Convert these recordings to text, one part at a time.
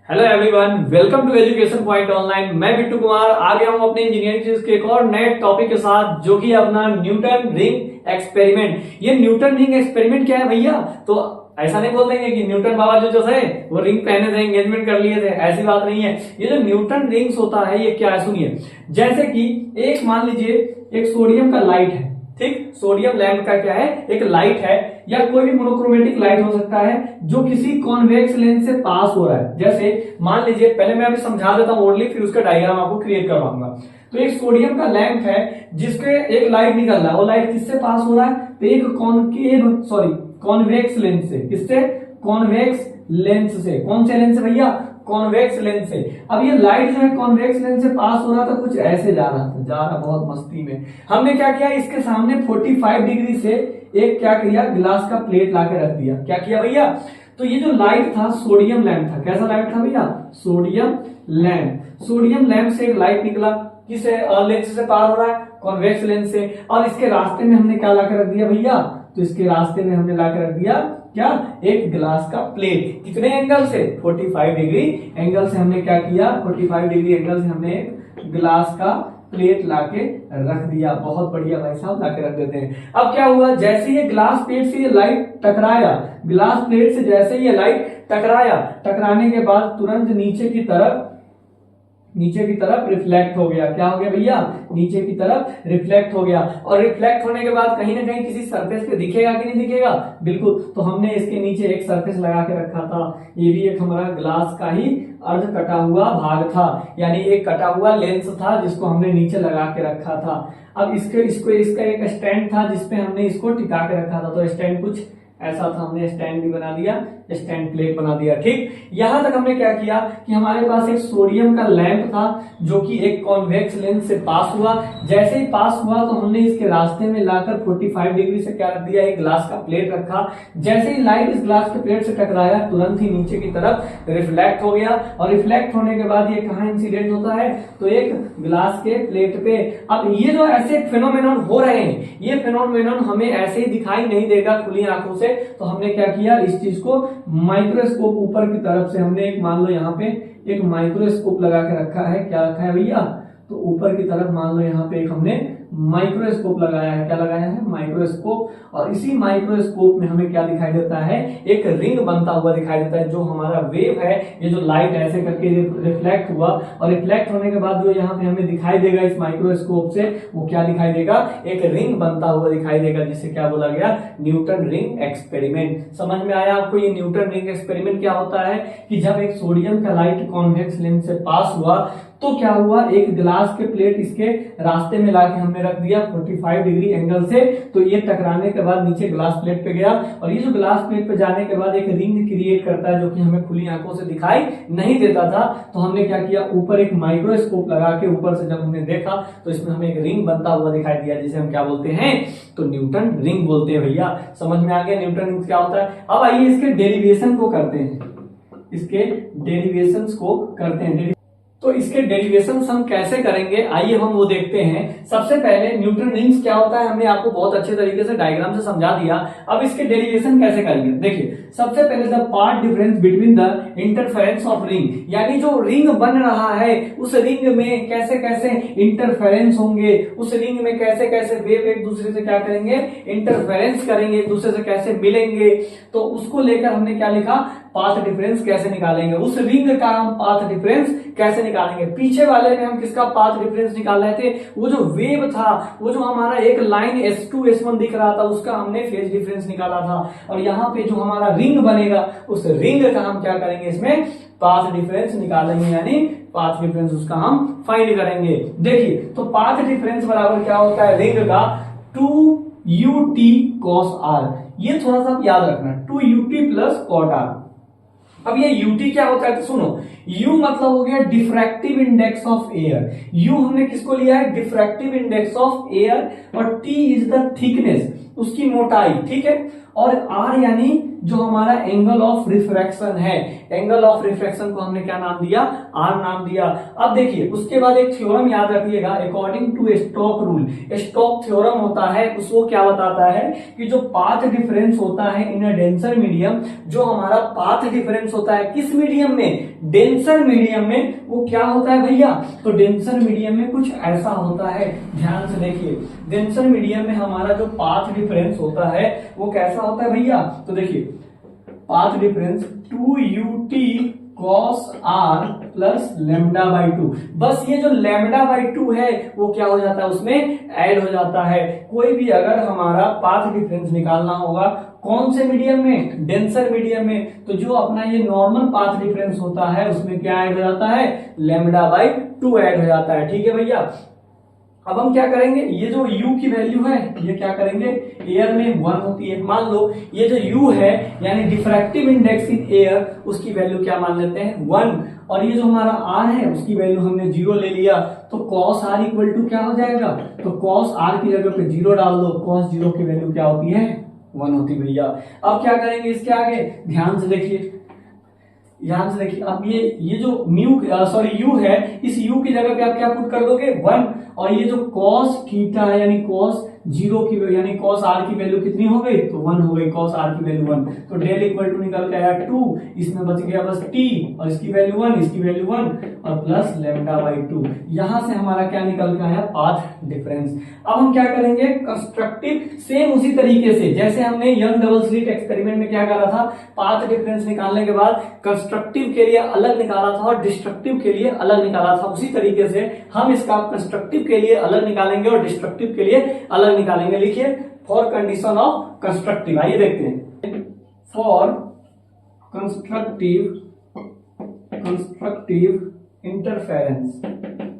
Hello everyone, welcome to Education Point Online. मैं बिट्टू कुमार आ गया हूं अपने इंजीनियरिंग चीज के एक और नए टॉपिक के साथ, जो कि अपना न्यूटन रिंग एक्सपेरिमेंट। ये न्यूटन रिंग एक्सपेरिमेंट क्या है भैया? तो ऐसा नहीं बोल देंगे कि न्यूटन बाबा जो थे वो रिंग पहने थे, एंगेजमेंट कर लिए थे, ऐसी बात नहीं है। ये जो न्यूटन रिंग्स होता है ये क्या है सुनिए। जैसे कि एक मान लीजिए एक सोडियम का लाइट है, ठीक। सोडियम लैंप का क्या है, एक लाइट है, या कोई भी मोनोक्रोमेटिक लाइट हो सकता है जो किसी कॉन्वेक्स लेंस से पास हो रहा है। जैसे मान लीजिए, पहले मैं अभी समझा देता हूं ओनली, फिर उसका डायग्राम आपको क्रिएट करवाऊंगा। तो एक सोडियम का लैंप है जिसके एक लाइट निकल रहा है, वो लाइट किससे पास हो रहा है? तो एक कॉन्वेक्स लेंस से। किससे? कॉन्वेक्स लेंस से। कौन से लेंस से भैया? कॉन्वेक्स लेंस से। अब ये लाइट जो है कॉन्वेक्स लेंस से पास हो रहा था, कुछ ऐसे जा रहा बहुत मस्ती में। हमने क्या किया, इसके सामने 45 डिग्री से एक क्या किया, गिलास का प्लेट लाके रख दिया। क्या किया भैया? तो ये जो लाइट था सोडियम लैंप था। कैसा लाइट था भैया? Sodium lamp. सोडियम लैंप से एक लाइट निकला, किस लेंस से पार हो रहा है? कॉन्वेक्स लेंस से। और इसके रास्ते में हमने क्या लाके रख दिया भैया? तो इसके रास्ते में हमने लाके रख दिया क्या? एक ग्लास का प्लेट। कितने एंगल से? 45 डिग्री एंगल से हमने क्या किया? 45 डिग्री एंगल से हमने एक ग्लास का प्लेट लाके रख दिया। बहुत बढ़िया भाई साहब, लाके रख देते हैं। अब क्या हुआ, जैसे ये ग्लास प्लेट से ये लाइट टकराया, ग्लास प्लेट से जैसे ये लाइट टकराया, टकराने के बाद तुरंत नीचे की तरफ रिफ्लेक्ट हो गया। क्या हो गया भैया? नीचे की तरफ रिफ्लेक्ट हो गया। और रिफ्लेक्ट होने के बाद कहीं ना कहीं किसी सरफेस पे दिखेगा कि नहीं दिखेगा? बिल्कुल। तो हमने इसके नीचे एक सरफेस लगा के रखा था। ये भी एक हमारा ग्लास का ही अर्ध कटा हुआ भाग था, यानी एक कटा हुआ लेंस था जिसको हमने नीचे लगा के रखा था। अब इसका एक स्टैंड था जिसपे हमने इसको टिका के रखा था। तो स्टैंड कुछ ऐसा था, हमने स्टैंड भी बना दिया, स्टैंड प्लेट बना दिया, ठीक। यहां तक हमने क्या किया कि हमारे पास एक सोडियम का लैंप था जो कि एक कॉन्वेक्स लेंस से पास हुआ। जैसे ही पास हुआ तो हमने इसके रास्ते में लाकर 45 डिग्री से क्या रख दिया? एक ग्लास का प्लेट रखा। जैसे ही लाइट इस ग्लास के प्लेट से टकराया, तुरंत ही नीचे की तरफ रिफ्लेक्ट हो गया। और रिफ्लेक्ट होने के बाद ये कहां इंसिडेंट होता है? तो एक ग्लास के प्लेट पे। अब ये जो ऐसे फेनोमेनन हो रहे हैं, ये फेनोमेनन हमें ऐसे ही दिखाई नहीं देगा खुली आंखों से। तो हमने क्या किया, इस चीज को माइक्रोस्कोप ऊपर की तरफ से हमने एक, मान लो यहाँ पे एक माइक्रोस्कोप लगा के रखा है। क्या रखा है भैया? तो ऊपर की तरफ मान लो यहाँ पे एक हमने माइक्रोस्कोप लगाया है। क्या लगाया है? माइक्रोस्कोप। और इसी माइक्रोस्कोप में हमें क्या दिखाई देता है? एक रिंग बनता हुआ दिखाई देता है। जो हमारा वेव है, ये जो लाइट ऐसे करके रिफ्लेक्ट हुआ, और रिफ्लेक्ट होने के बाद जो यहाँ पे हमें दिखाई देगा इस माइक्रोस्कोप से, वो क्या दिखाई देगा? एक रिंग बनता हुआ दिखाई देगा, जिसे क्या बोला गया? Newton ring experiment. समझ में आया आपको? ये न्यूटन रिंग एक्सपेरिमेंट क्या होता है कि जब एक सोडियम का लाइट कॉन्वेक्स लेंस से पास हुआ तो क्या हुआ, एक ग्लास के प्लेट इसके रास्ते में लाके हमने रख दिया 45 डिग्री एंगल से। तो ये टकराने के बाद नीचे ग्लास प्लेट पे गया, और ये जो ग्लास प्लेट पे जाने के बाद एक रिंग क्रिएट करता है जो कि हमें खुली आंखों से दिखाई नहीं देता था। तो हमने क्या किया, ऊपर एक माइक्रोस्कोप लगा के ऊपर से जब हमने देखा तो इसमें हमें एक रिंग बनता हुआ दिखाई दिया, जिसे हम क्या बोलते हैं? तो न्यूटन रिंग बोलते हैं भैया। समझ में आ गया न्यूटन रिंग क्या होता है? अब आइए इसके डेरिवेशन को करते हैं। इसके डेरिवेशन को करते हैं। तो इसके डेरिवेशन हम कैसे करेंगे, आइए हम वो देखते हैं। सबसे पहले न्यूटन रिंग्स क्या होता है हमने आपको बहुत अच्छे तरीके से डायग्राम से समझा दिया। अब इसके डेरिवेशन कैसे करेंगे, देखिए। सबसे पहले the path difference between the interference of ring, यानी जो रिंग बन रहा है उस रिंग में कैसे कैसे इंटरफेरेंस होंगे, उस रिंग में कैसे कैसे वेव एक दूसरे से क्या करेंगे? इंटरफेरेंस करेंगे, एक दूसरे से कैसे मिलेंगे। तो उसको लेकर हमने क्या लिखा? पाथ डिफरेंस कैसे निकालेंगे, उस रिंग का हम पाथ डिफरेंस कैसे निकालेंगे। पीछे वाले में हम किसका पाथ डिफरेंस निकाल रहे थे? वो जो वेव था, वो जो हमारा एक लाइन S2 S1 दिख रहा था, उसका हमने फेज डिफरेंस निकाला था। और यहाँ पे जो हमारा रिंग बनेगा, उस रिंग का हम क्या करेंगे? इसमें पाथ डिफरेंस निकालेंगे, यानी पाथ डिफरेंस उसका हम फाइंड करेंगे। देखिए, तो पाथ डिफरेंस बराबर क्या होता है रिंग का? 2ut cos r। ये थोड़ा सा आप याद रखना, 2ut प्लस cot r। अब ये ut क्या होता है? तो सुनो, u मतलब हो गया diffractive index of air. u हमने किसको लिया है? Diffractive index of air. और t इज द थिकनेस, उसकी मोटाई, ठीक है। और r यानी जो हमारा एंगल ऑफ रिफ्रैक्शन है, एंगल ऑफ रिफ्रैक्शन को हमने क्या नाम दिया, आर नाम दिया। अब देखिए उसके बाद एक थ्योरम याद रखिएगा, according to Stoke rule, Stoke theorem होता है, उसको क्या बताता है कि जो पाथ डिफरेंस होता है इन अ डेंसर मीडियम, जो हमारा पाथ डिफरेंस होता है किस मीडियम में, डेंसर मीडियम में, वो क्या होता है भैया, तो डेंसर मीडियम में कुछ ऐसा होता है, ध्यान से देखिए, डेंसर मीडियम में हमारा जो पाथ डिफरेंस होता है वो कैसा होता है भैया, तो देखिए path difference 2ut cos r plus lambda by 2, बस ये जो लेमडा बाई 2 है वो क्या हो जाता है, उसमें ऐड हो जाता है। कोई भी अगर हमारा पाथ डिफरेंस निकालना होगा कौन से मीडियम में, डेंसर मीडियम में, तो जो अपना ये नॉर्मल पाथ डिफरेंस होता है उसमें क्या ऐड हो जाता है, लेमडा बाई 2 ऐड हो जाता है। ठीक है भैया, अब हम क्या करेंगे, ये जो u की वैल्यू है ये क्या करेंगे, एयर में 1 होती है, मान लो ये जो u है यानी डिफ्रैक्टिव इंडेक्स इन एयर, उसकी वैल्यू क्या मान लेते हैं 1, और ये जो हमारा r है उसकी वैल्यू हमने 0 ले लिया, तो cos r इक्वल टू क्या हो जाएगा, तो cos r की जगह पे 0 डाल दो, cos 0 की वैल्यू क्या होती है, 1 होती भैया। अब क्या करेंगे इसके आगे, ध्यान से देखिए, ध्यान से देखिए, अब ये जो u है, इस u की जगह पे आप क्या पुट कर दोगे 1, और ये जो cos थीटा है यानी cos 0 की यानी cos r की वैल्यू कितनी हो गई, तो 1 हो गई, cos r की वैल्यू 1, तो डेल इक्वल टू निकल के आया 2, इसमें बच गया बस t, और इसकी वैल्यू 1, इसकी वैल्यू 1, और प्लस लेमडा बाई 2, यहां से हमारा क्या निकल के आया, पाथ डिफरेंस। अब हम क्या करेंगे, कंस्ट्रक्टिव सेम उसी तरीके से जैसे हमने यंग डबल स्लिट एक्सपेरिमेंट में क्या करा था, पाथ डिफरेंस निकालने के बाद कंस्ट्रक्टिव के लिए अलग निकाला था और डिस्ट्रक्टिव के लिए अलग निकाला था, उसी तरीके से हम इसका कंस्ट्रक्टिव के लिए अलग निकालेंगे और डिस्ट्रक्टिव के लिए अलग निकालेंगे। लिखिए फॉर कंडीशन ऑफ कंस्ट्रक्टिव, आइए देखते हैं, फॉर कंस्ट्रक्टिव इंटरफेरेंस,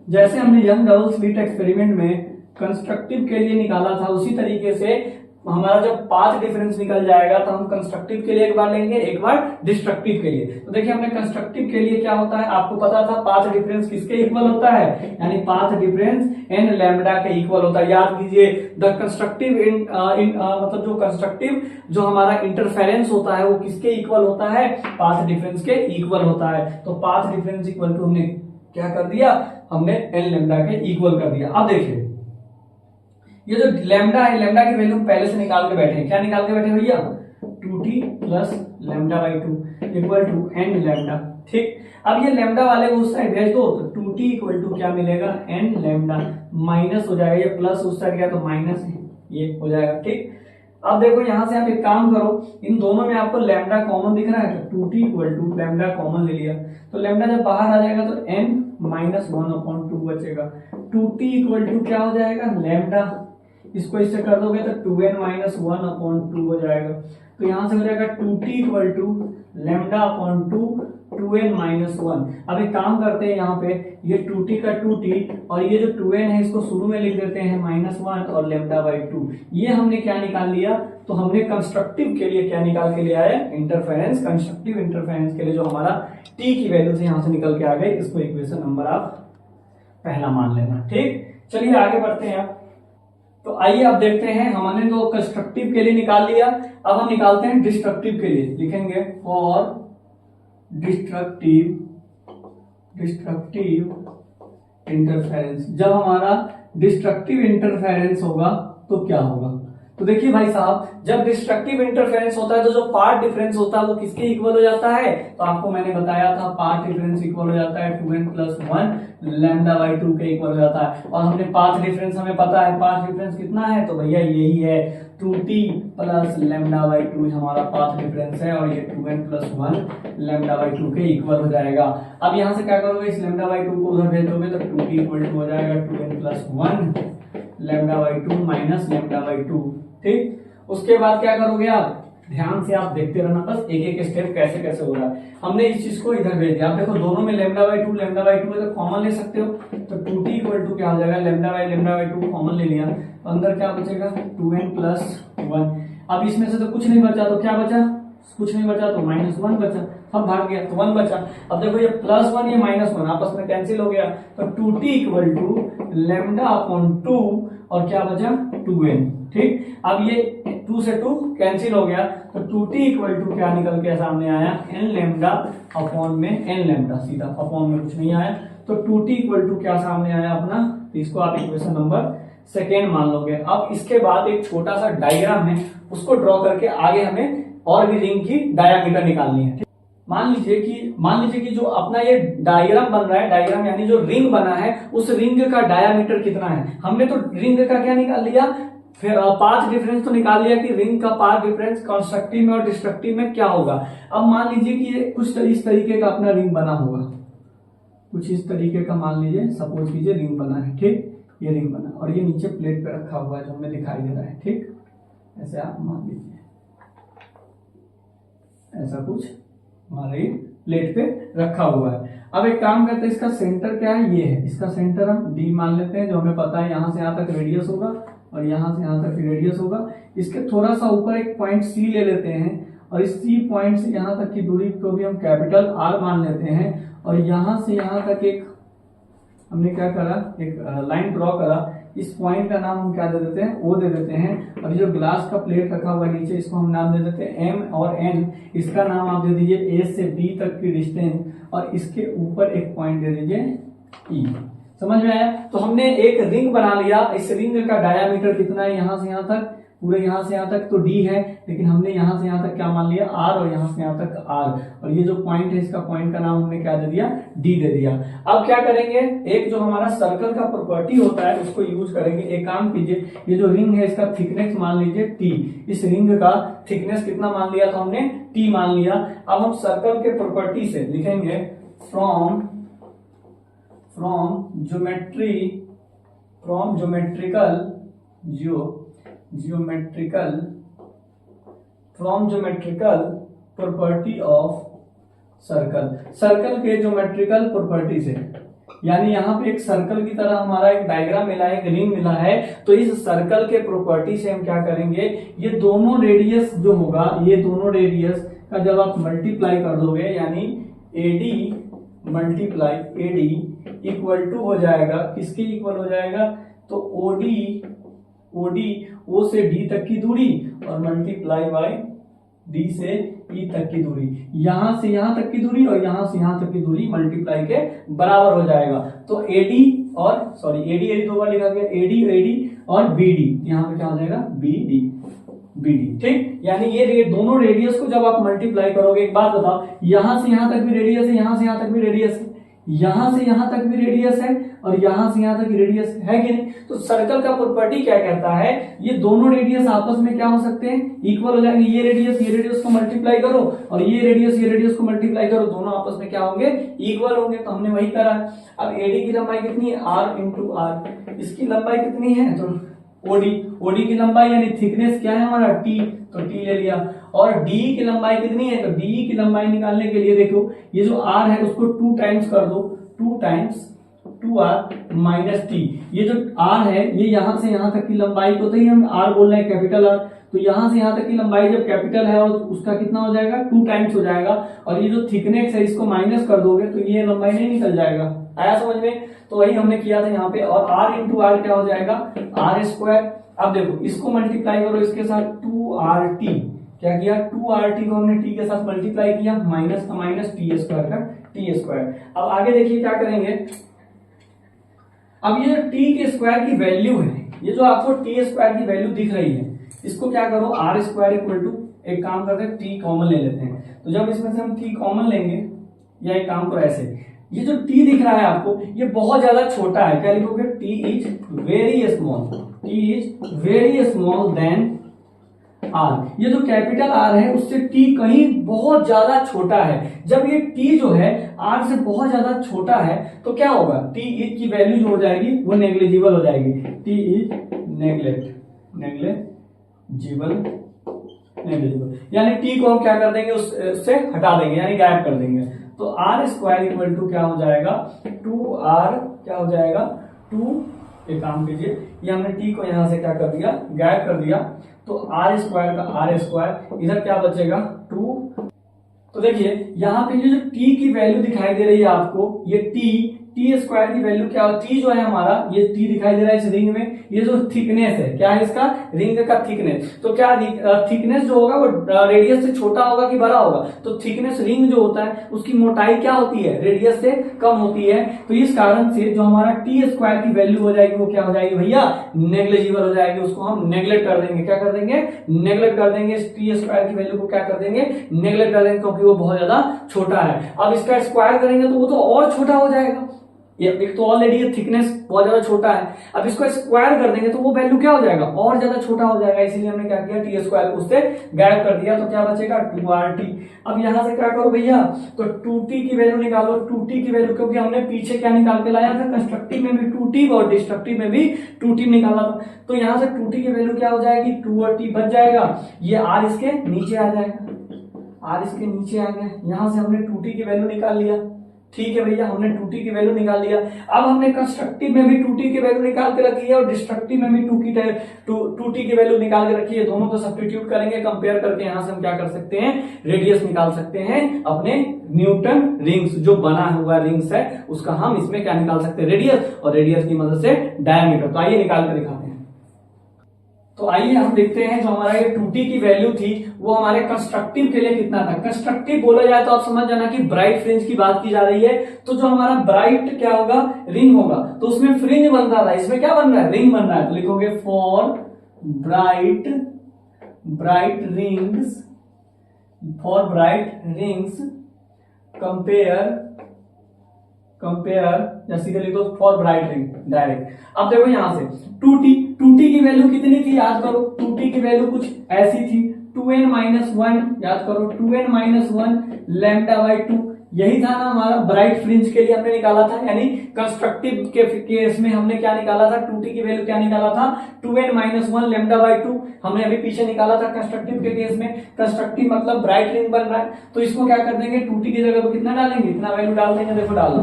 जैसे हमने यंग डबल स्लिट एक्सपेरिमेंट में कंस्ट्रक्टिव के लिए निकाला था उसी तरीके से हमारा जब पाथ डिफरेंस निकल जाएगा तो हम कंस्ट्रक्टिव के लिए एक बार लेंगे, एक बार डिस्ट्रक्टिव के लिए। तो देखिए हमने कंस्ट्रक्टिव के लिए क्या होता है, आपको पता था पाथ डिफरेंस किसके इक्वल होता है, यानी पाथ डिफरेंस एन लैम्डा के इक्वल होता है। याद कीजिए द कंस्ट्रक्टिव मतलब जो कंस्ट्रक्टिव जो हमारा इंटरफेरेंस होता है वो किसके इक्वल होता है, पाथ डिफरेंस के इक्वल होता है। तो पाथ डिफरेंस इक्वल टू हमने क्या कर दिया, हमने एन लैम्डा के इक्वल कर दिया। अब देखिए ये जो लैम्डा है, लैम्डा की वैल्यू पहले से निकाल के बैठे हैं, क्या निकाल के बैठे भैया, 2t plus lambda by 2 equal to n lambda. ठीक, अब ये लैम्डा वाले को उस साइड भेज दो तो 2t इक्वल टू क्या मिलेगा, एन लैम्डा, माइनस हो जाएगा, ये प्लस उस साइड गया तो माइनस ये हो जाएगा। ठीक, अब देखो यहां से आप एक काम करो, इन दोनों में आपको लैम्डा कॉमन दिख रहा है तो 2t equal to lambda common ले लिया, तो लैम्डा जब बाहर आ जाएगा तो n माइनस 1/2 बचेगा। 2t इक्वल टू क्या हो जाएगा, लैम्डा, इसको इससे कर दोगे तो 2n माइनस 1/2 हो जाएगा, तो यहां से हो जाएगा 2t equal to lambda upon 2 2n minus 1। अब एक काम करते हैं, यहाँ पे ये 2t का 2t और ये जो 2n है इसको शुरू में लिख देते हैं -1 और लैम्डा बाई 2। ये हमने क्या निकाल लिया, तो हमने कंस्ट्रक्टिव के लिए क्या निकाल के लिया है, इंटरफेरेंस। कंस्ट्रक्टिव इंटरफेरेंस के लिए जो हमारा t की वैल्यू से यहां से निकल के आ गए, इसको इक्वेशन नंबर आप पहला मान लेना। ठीक, चलिए आगे बढ़ते हैं। तो आइए अब देखते हैं, हमने तो कंस्ट्रक्टिव के लिए निकाल लिया, अब हम निकालते हैं डिस्ट्रक्टिव के लिए। लिखेंगे फॉर डिस्ट्रक्टिव इंटरफेरेंस। जब हमारा डिस्ट्रक्टिव इंटरफेरेंस होगा तो क्या होगा, तो देखिए भाई साहब, जब डिस्ट्रक्टिव इंटरफेरेंस होता है तो जो पार्ट डिफरेंस होता है वो किसके इक्वल हो जाता है, तो आपको मैंने बताया था पार्ट डिफरेंस इक्वल हो जाता है 2n प्लस 1 लैम्डा बाई 2 के इक्वल हो जाता है। और हमने पाथ डिफरेंस हमें पता है, पाथ डिफरेंस कितना है, तो भैया यही है 2t प्लस लैम्डा बाई 2 हमारा पाथ डिफरेंस है, और ये 2n प्लस 1 लैम्डा बाई 2 के इक्वल हो जाएगा। अब यहाँ से क्या करोगे, इस लैम्डा बाई 2 को उधर भेज दोगे तो 2t इक्वल टू हो जाएगा 2n plus 1 lambda by 2 minus lambda by 2। ठीक, उसके बाद क्या करोगे आप, ध्यान से आप देखते रहना, बस एक एक स्टेप कैसे कैसे हो रहा है। हमने इस चीज को इधर भेज दिया, आप देखो दोनों में लैम्डा बाई 2 है तो कॉमन ले सकते हो, तो 2t इक्वल टू क्या हो जाएगा, लैम्डा बाई 2 कॉमन ले लिया, तो अंदर क्या बचेगा 2n प्लस 1। अब इसमें से तो कुछ नहीं बचा, तो क्या बचा, कुछ नहीं बचा तो -1 बचा, सब भाग गया तो 1 बचा। अब देखो ये +1 ये -1 आपस में कैंसिल हो गया, तो 2t equal to lambda upon 2 और क्या बचा 2n। ठीक, अब ये 2 से 2 कैंसिल हो गया, तो 2t इक्वल टू क्या निकल के सामने आया, n लैम्डा अपॉन में n लैम्डा, सीधा अपॉन में कुछ नहीं आया, तो 2t इक्वल टू क्या सामने आया अपना, तो इसको आप इक्वेशन नंबर सेकेंड मान लोगे। अब इसके बाद एक छोटा सा डायग्राम है, उसको ड्रॉ करके आगे हमें और भी रिंग की डायामीटर निकालनी है। मान लीजिए कि जो अपना ये डायग्राम बन रहा है, डायग्राम यानी जो रिंग बना है, उस रिंग का डायामीटर कितना है। हमने तो रिंग का क्या निकाल लिया, फिर पाथ डिफरेंस तो निकाल लिया कि रिंग का पाथ डिफरेंस कंस्ट्रक्टिव में और डिस्ट्रक्टिव में क्या होगा। अब मान लीजिए कि ये कुछ इस तरीके का अपना रिंग बना होगा, कुछ इस तरीके का मान लीजिए, सपोज कीजिए रिंग बना है, ठीक, ये रिंग बना और ये नीचे प्लेट पे रखा हुआ है जो हमें दिखाई दे रहा है, ठीक, ऐसे आप मान लीजिए, ऐसा कुछ हमारे प्लेट पे रखा हुआ है। अब एक काम करते हैं, इसका सेंटर क्या है, ये है, इसका सेंटर हम डी मान लेते हैं, जो हमें पता है यहां से यहां तक रेडियस होगा और यहां से यहां तक रेडियस होगा। इसके थोड़ा सा ऊपर एक पॉइंट सी ले लेते हैं और इस सी पॉइंट से यहां तक की दूरी को भी हम कैपिटल आर मान लेते हैं और यहां से यहां तक एक हमने क्या करा, एक लाइन ड्रॉ करा, इस पॉइंट का नाम हम क्या दे देते हैं, ओ दे देते हैं। और जो ग्लास का प्लेट रखा हुआ है नीचे, इसको हम नाम दे देते हैं एम और एन, इसका नाम आप दे दीजिए ए से बी तक की डिस्टेंस और इसके ऊपर एक पॉइंट दे दीजिए ई। समझ में आया। तो हमने एक रिंग बना लिया, इस रिंग का डायामीटर कितना है, यहां से यहां तक, पूरे यहां से यहां तक तो डी है, लेकिन हमने यहां से यहां तक क्या मान लिया, आर, और यहां से यहां तक आर, और ये जो पॉइंट है इसका पॉइंट का नाम हमने क्या दे दिया, डी दे दिया। अब क्या करेंगे, एक जो हमारा सर्कल का प्रॉपर्टी होता है उसको यूज करेंगे। एक काम कीजिए, ये जो रिंग है इसका थिकनेस मान लीजिए टी, इस रिंग का थिकनेस कितना मान लिया था हमने, टी मान लिया। अब हम सर्कल के प्रॉपर्टी से लिखेंगे from geometrical property of circle के ज्योमेट्रिकल प्रॉपर्टी से, यानी यहाँ पे एक सर्कल की तरह हमारा एक डायग्राम मिला है, एक रिंग मिला है, तो इस सर्कल के प्रॉपर्टी से हम क्या करेंगे, ये दोनों रेडियस जो होगा, ये दोनों रेडियस का जब आप मल्टीप्लाई कर दोगे, यानी AD multiply AD equal to हो जाएगा, किसके इक्वल हो जाएगा, तो OD O से D तक की दूरी और मल्टीप्लाई बाय D से E तक की दूरी, यहां से यहां तक की दूरी और यहां से यहां तक की दूरी मल्टीप्लाई के बराबर हो जाएगा। तो AD दो बार लिखा गया, AD और BD, यहां पे क्या हो जाएगा, BD, ठीक। यानी ये दोनों रेडियस को जब आप मल्टीप्लाई करोगे, एक बात बताओ, यहां से यहां तक भी रेडियस है, यहां से यहां तक भी रेडियस है, यहां से यहां तक भी रेडियस है और यहां से यहां तक रेडियस है कि नहीं। तो सर्कल का प्रॉपर्टी क्या कहता है, ये दोनों रेडियस आपस में क्या हो सकते हैं, इक्वल हो जाएंगे। ये रेडियस को मल्टीप्लाई करो और ये रेडियस को मल्टीप्लाई करो, दोनों आपस में क्या होंगे, इक्वल होंगे। तो हमने वही करा। अब AD की लंबाई कितनी है, R इंटू आर, इसकी लंबाई कितनी है, तो OD की लंबाई यानी थिकनेस क्या है हमारा, T, तो T ले लिया। और D की लंबाई कितनी है, तो D की लंबाई निकालने के लिए देखो, ये जो R है उसको 2 टाइम्स कर दो, 2 टाइम्स 2R माइनस T। ये जो R है ये यहां से यहां तक की लंबाई को, तो ही हम R बोल रहे हैं, कैपिटल R, तो यहां से यहां तक की लंबाई जब कैपिटल है और उसका कितना हो जाएगा, 2 टाइम्स हो जाएगा। और ये जो थिकनेस है इसको माइनस कर दोगे तो ये लंबाई नहीं निकल जाएगा। आया समझ में। तो वही हमने किया था यहाँ पे। और R इंटू आर क्या हो जाएगा, R स्क्वायर। अब देखो इसको मल्टीप्लाई करो इसके साथ, 2RT, क्या किया, 2RT को हमने T के साथ मल्टीप्लाई किया, माइनस का माइनस, T स्क्वायर का T स्क्वायर। अब आगे देखिए क्या करेंगे, अब ये T के स्क्वायर की वैल्यू है, ये जो आपको T स्क्वायर की वैल्यू दिख रही है, इसको क्या करो, R स्क्वायर इक्वल टू, एक काम करते हैं T कॉमन ले लेते हैं। तो जब इसमें से हम T कॉमन लेंगे, या एक काम करो ऐसे, ये जो T दिख रहा है आपको, ये बहुत ज्यादा छोटा है, क्या लिखोगे, T is very small than R। ये जो कैपिटल R है उससे T कहीं बहुत ज्यादा छोटा है। जब ये T जो है R से बहुत ज्यादा छोटा है तो क्या होगा, T की वैल्यू जो हो जाएगी वो नेग्लिजिबल हो जाएगी। T इज नेग्लिजिबल, यानी T को हम क्या कर देंगे, उससे हटा देंगे, यानी गायब कर देंगे। तो R स्क्वायर इक्वल टू क्या हो जाएगा, 2R, क्या हो जाएगा 2, एक काम कीजिए, ये हमने T को यहां से क्या कर दिया, गायब कर दिया। तो R स्क्वायर का R स्क्वायर, इधर क्या बचेगा 2। तो देखिए यहाँ पे ये जो T की वैल्यू दिखाई दे रही है आपको, ये T टी स्क्वायर की वैल्यू क्या हो, टी जो है हमारा, ये टी दिखाई दे रहा है इस रिंग में, ये जो थिकनेस है, क्या है इसका, रिंग का थिकनेस। तो क्या थिकनेस जो होगा वो रेडियस से छोटा होगा कि बड़ा होगा, तो थिकनेस रिंग जो होता है उसकी मोटाई क्या होती है, रेडियस से कम होती है। तो इस कारण से जो हमारा टी स्क्वायर की वैल्यू हो जाएगी वो क्या हो जाएगी भैया, नेग्लिजिबल हो जाएगी, उसको हम नेग्लेक्ट कर देंगे, क्या कर देंगे, नेग्लेक्ट कर देंगे, टी स्क्वायर की वैल्यू को क्या कर देंगे, नेग्लेक्ट कर देंगे, क्योंकि वो बहुत ज्यादा छोटा है। अब इसका स्क्वायर करेंगे तो वो तो और छोटा हो जाएगा, ये एक तो ऑलरेडी ये थिकनेस बहुत ज्यादा छोटा है, अब इसको स्क्वायर कर देंगे तो वो वैल्यू क्या हो जाएगा, और ज्यादा छोटा हो जाएगा, इसीलिए हमने क्या किया, टी स्क्वायर को उससे गायब कर दिया, तो क्या बचेगा 2RT। अब यहां से क्या करो भैया, तो 2T की वैल्यू निकालो, 2T की वैल्यू, क्योंकि हमने पीछे क्या निकाल के लाया था, कंस्ट्रक्टिव में भी 2T और डिस्ट्रक्टिव में भी 2T निकाला था, तो यहां से 2T की वैल्यू क्या हो जाएगी, 2 और T बच जाएगा, ये R इसके नीचे आ जाएगा, R इसके नीचे आ गया, यहां से हमने 2T की वैल्यू निकाल लिया, ठीक है भैया, हमने 2T की वैल्यू निकाल लिया। अब हमने कंस्ट्रक्टिव में भी 2T की वैल्यू निकाल के रखी है और डिस्ट्रक्टिव में भी 2T की वैल्यू निकाल के रखी है, दोनों को सब्स्टिट्यूट करेंगे, कंपेयर करके यहां से हम क्या कर सकते हैं, रेडियस निकाल सकते हैं अपने न्यूटन रिंग्स, जो बना हुआ रिंग्स है उसका हम इसमें क्या निकाल सकते हैं, रेडियस, और रेडियस की मदद से डायमीटर। तो आइए निकाल कर दिखाते हैं। तो आइए हम देखते हैं जो हमारा ये 2T की वैल्यू थी वो हमारे कंस्ट्रक्टिव के लिए कितना था। कंस्ट्रक्टिव बोला जाए तो आप समझ जाना कि ब्राइट फ्रिंज की बात की जा रही है, तो जो हमारा ब्राइट क्या होगा, रिंग होगा, तो उसमें फ्रिंज बन रहा था, इसमें क्या बन रहा है, रिंग बन रहा है, तो लिखोगे for bright rings, for bright rings compare जैसे लिख दो फॉर ब्राइट रिंग डायरेक्ट। अब देखो यहां से 2T की वैल्यू कितनी थी, याद करो, 2T की वैल्यू कुछ ऐसी थी, 2n-1, याद करो 2n-1 λ/2, यही था ना हमारा ब्राइट फ्रिंज के लिए हमने निकाला था, यानी कंस्ट्रक्टिव के केस में हमने क्या निकाला था, 2T की वैल्यू क्या निकाला था, 2n-1 λ/2 हमने अभी पीछे निकाला था कंस्ट्रक्टिव के केस में। कंस्ट्रक्टिव मतलब ब्राइट रिंग बन रहा है, तो इसको क्या कर देंगे, 2T की जगह पे कितना डालेंगे, इतना वैल्यू डाल देंगे, देखो डालो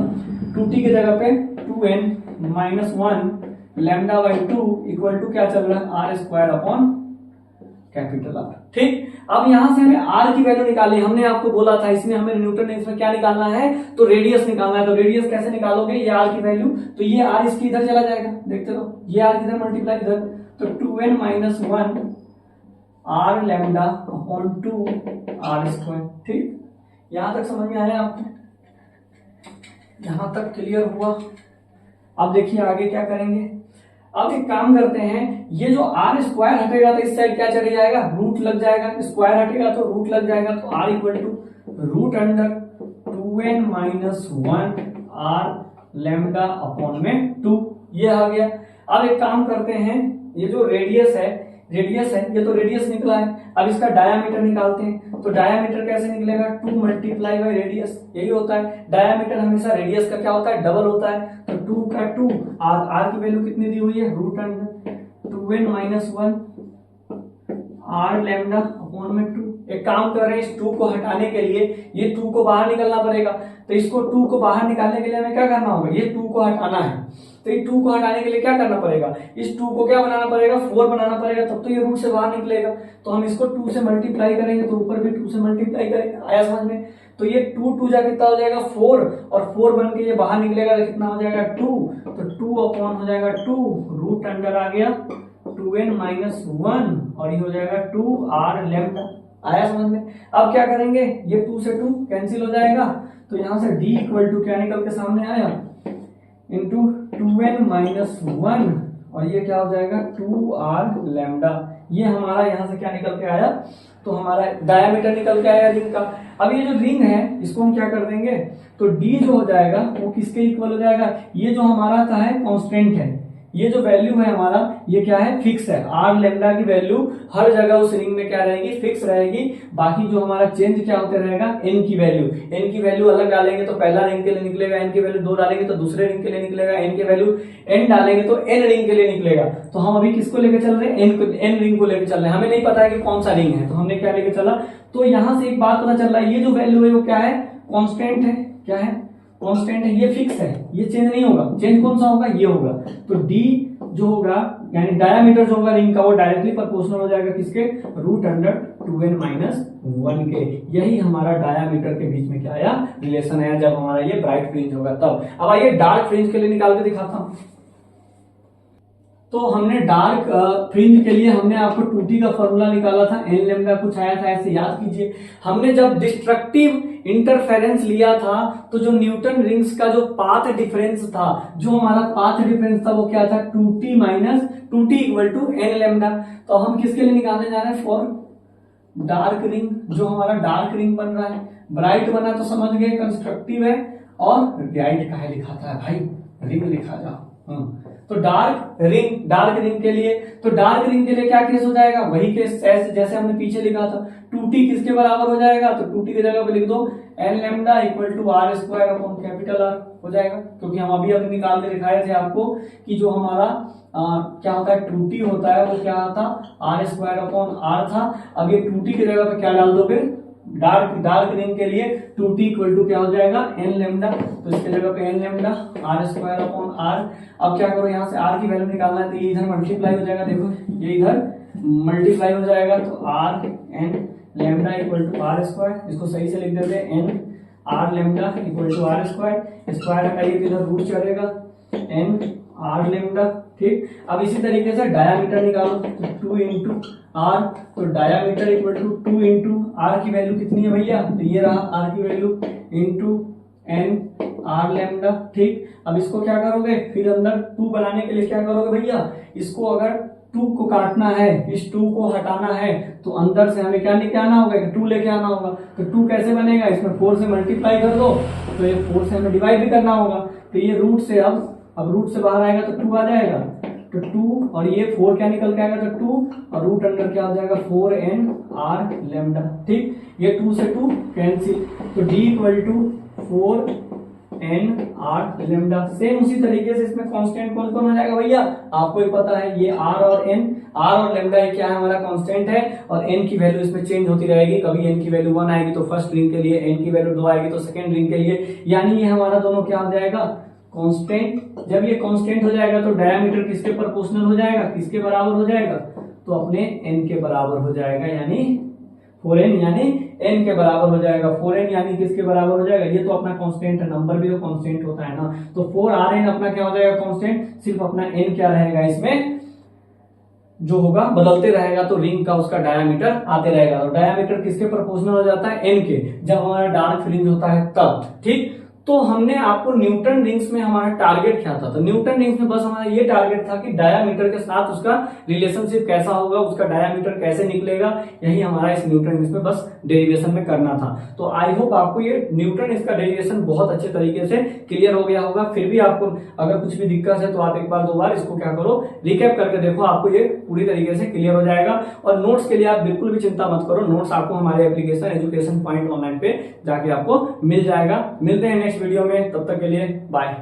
2T की जगह पे 2n-1 λ/2 इक्वल टू क्या चल रहा है, R² कैपिटल R। ठीक, अब यहां से हमें R की वैल्यू निकालनी, हमने आपको बोला था इसमें हमें न्यूटन इसमें क्या निकालना है, तो रेडियस निकालना है। तो रेडियस कैसे निकालोगे, ये R की वैल्यू, तो ये R इसकी इधर चला जाएगा, देखते रहो, ये R इधर मल्टीप्लाई इधर, तो 2n-1 R λ/2 R²। ठीक, यहां तक समझ में आया आपको, यहां तक क्लियर हुआ। अब देखिए आगे क्या करेंगे, अब एक काम करते हैं, ये जो R² हटेगा तो इस साइड क्या चले जाएगा, रूट लग जाएगा, स्क्वायर हटेगा तो रूट लग जाएगा, तो R = √2n-1 R λ/2 ये आ गया। अब एक काम करते हैं, ये जो रेडियस है ये तो रेडियस निकला है, अब इसका डायामीटर निकालते हैं। तो डायामीटर कैसे निकलेगा, 2 × रेडियस, यही होता है, डायामीटर हमेशा रेडियस का क्या होता है, डबल होता है, तो 2 का 2, R की वैल्यू कितनी दी हुई है, √2n-1 R λ/2। एक काम कर रहे हैं, इस 2 को हटाने के लिए ये 2 को बाहर निकलना पड़ेगा, तो इसको 2 को बाहर निकालने के लिए हमें क्या करना होगा, ये 2 को हटाना है, तो ये 2 को हटाने के लिए क्या करना पड़ेगा, इस 2 को क्या बनाना पड़ेगा, 4 बनाना पड़ेगा, तब तो ये रूट से बाहर निकलेगा। तो हम इसको 2 से मल्टीप्लाई करेंगे, तो ऊपर भी 2 से मल्टीप्लाई करेंगे, आया समझ में। तो ये 2 जा कितना हो जाएगा 4, और 4 बन के ये बाहर निकलेगा तो कितना हो जाएगा 2, तो 2 हो जाएगा 2, रूट अंडर आ गया 2n-1 और ये हो जाएगा 2R λ। आया समझ में। अब क्या करेंगे, ये 2 से 2 कैंसिल हो जाएगा, तो यहां से D = क्या निकल के सामने आया, इंटू 2n-1 और ये क्या हो जाएगा 2R λ। ये हमारा यहां से क्या निकल के आया, तो हमारा डायामीटर निकल के आया रिंग का। अब ये जो रिंग है इसको हम क्या कर देंगे, तो D जो हो जाएगा वो किसके इक्वल हो जाएगा, ये जो हमारा का है कांस्टेंट है, ये जो वैल्यू है हमारा ये क्या है, फिक्स है। R λ की वैल्यू हर जगह उस रिंग में क्या रहेगी, फिक्स रहेगी। बाकी जो हमारा चेंज क्या होते रहेगा, n की वैल्यू अलग डालेंगे तो पहला रिंग के लिए निकलेगा, n की वैल्यू 2 डालेंगे तो दूसरे रिंग के लिए निकलेगा, n की वैल्यू n डालेंगे तो n रिंग के लिए निकलेगा। तो हम अभी किसको लेके चल रहे हैं, n रिंग को लेके चल रहे हैं, हमें नहीं पता है कि कौन सा रिंग है, तो हमने क्या लेके चला। तो यहां से एक बात पता चल रहा है, ये जो वैल्यू है वो क्या है, कांस्टेंट है, क्या है, कांस्टेंट है, ये फिक्स है, ये चेंज नहीं होगा। चेंज कौन सा होगा, ये होगा। तो D जो होगा यानी डायामीटर जो होगा रिंग का वो डायरेक्टली प्रोपोर्शनल हो जाएगा किसके, √2n-1 के। यही हमारा डायामीटर के बीच में क्या आया, रिलेशन आया जब हमारा ये ब्राइट फ्रिंज होगा तब। अब आइए डार्क फ्रिंज के लिए निकाल के दिखाता हूं। तो हमने डार्क फ्रिंज के लिए हमने आपको 2T का फॉर्मूला निकाला था, n लैम्डा कुछ आया था, ऐसे याद कीजिए। हमने जब डिस्ट्रक्टिव इंटरफेरेंस लिया था तो जो न्यूटन रिंग्स का जो पाथ डिफरेंस था, जो हमारा पाथ डिफरेंस था वो क्या था, 2T minus 2T equal to n lambda. तो हम किसके लिए निकालने जा रहे हैं, फॉर डार्क रिंग। जो हमारा डार्क रिंग बन रहा है, ब्राइट बना तो समझ गए कंस्ट्रक्टिव है, और ब्राइट का है लिखाता है भाई, रिंग लिखा जाओ। तो डार्क रिंग के लिए, तो डार्क रिंग के लिए क्या केस हो जाएगा, वही केस जैसे हमने पीछे लिखा था। 2T किसके बराबर हो जाएगा, तो 2T की जगह पे लिख दो n lambda equal to r square upon capital R हो जाएगा। क्योंकि हम अभी निकाल के दिखाए थे आपको कि जो हमारा क्या होता है 2T होता है वो क्या था, r स्क्वायर अपॉन R था। अब ये 2T की जगह पे क्या डाल दोगे, डार्क रिंग के लिए 2T इक्वल टू क्या हो जाएगा, n लैम्डा। तो इसके जगह पे n lambda r square upon R। अब क्या करो, यहाँ से r की वैल्यू निकालना है, तो ये इधर मल्टीप्लाई हो जाएगा, देखो ये इधर मल्टीप्लाई हो जाएगा, तो r n lambda equal to r square. इसको सही से लिख देते हैं, n r lambda equal to r square. Square हटाइए तो इधर रूट चढ़ेगा, n r लैम्डा। ठीक, अब इसी तरीके से डायामीटर निकालो, तो 2 इंटू आर, तो diameter equal to 2 into R की वैल्यू कितनी है भैया, तो ये रहा आर की value into n r lambda. ठीक, अब इसको क्या करोगे, फिर अंदर 2 बनाने के लिए क्या करोगे भैया, इसको अगर 2 को काटना है, इस 2 को हटाना है, तो अंदर से हमें क्या लेके आना होगा, 2 लेके आना होगा। तो 2 कैसे बनेगा, इसमें 4 से मल्टीप्लाई कर दो, तो ये 4 से हमें डिवाइड भी करना होगा। तो ये रूट से अब रूट से बाहर आएगा तो 2 आ जाएगा, तो 2 और ये 4 क्या निकल के आएगा, तो 2 और रूट अंदर क्या हो जाएगा, 4n r लैम्डा। ठीक, ये 2 से 2 कैंसिल, तो d equal to 4n r lambda. Same उसी तरीके से इसमें कांस्टेंट कौन कौन हो जाएगा भैया, आपको ही पता है, ये r और n, r और लैम्डा ये क्या है, हमारा कांस्टेंट है, और n की वैल्यू इसमें चेंज होती रहेगी। कभी n की वैल्यू 1 आएगी तो फर्स्ट रिंग के लिए, n की वैल्यू 2 आएगी तो सेकंड रिंग के लिए, यानी ये हमारा दोनों क्या हो जाएगा, कांस्टेंट। जब ये कांस्टेंट हो जाएगा तो डायमीटर किसके प्रोपोर्शनल हो जाएगा, किसके बराबर हो जाएगा, तो अपने n के बराबर हो जाएगा, यानी 4n, यानी n के बराबर हो जाएगा। 4n यानी किसके बराबर हो जाएगा, ये तो अपना कांस्टेंट है, नंबर भी तो कांस्टेंट होता है ना, तो 4rn अपना क्या हो जाएगा कांस्टेंट, सिर्फ अपना n क्या रहेगा इसमें जो होगा बदलते रहेगा, तो रिंग का उसका डायामीटर आते रहेगा। तो डायामीटर किसके प्रोपोर्शनल हो जाता है, n के, जब हमारा डार्क फ्रिंज होता है तब। ठीक, तो हमने आपको न्यूटन रिंग्स में हमारा टारगेट क्या था, तो न्यूटन रिंग्स में बस हमारा ये टारगेट था कि डायामीटर के साथ उसका रिलेशनशिप कैसा होगा, उसका डायामीटर कैसे निकलेगा, यही हमारा इस न्यूटन रिंग्स में बस डेरिवेशन में करना था। तो आई होप आपको ये न्यूटन इसका डेरिवेशन बहुत अच्छे तरीके से क्लियर हो गया होगा। फिर भी आपको अगर कुछ भी दिक्कत है तो आप एक बार 2 बार इसको क्या करो, रिकैप करके देखो, आपको ये पूरी तरीके से क्लियर हो जाएगा। और नोट्स के लिए आप बिल्कुल भी चिंता मत करो, नोट्स आपको हमारे एप्लीकेशन एजुकेशन पॉइंट ऑनलाइन पे जाके आपको मिल जाएगा। मिलते हैं नेक्स्ट वीडियो में, तब तक के लिए बाय।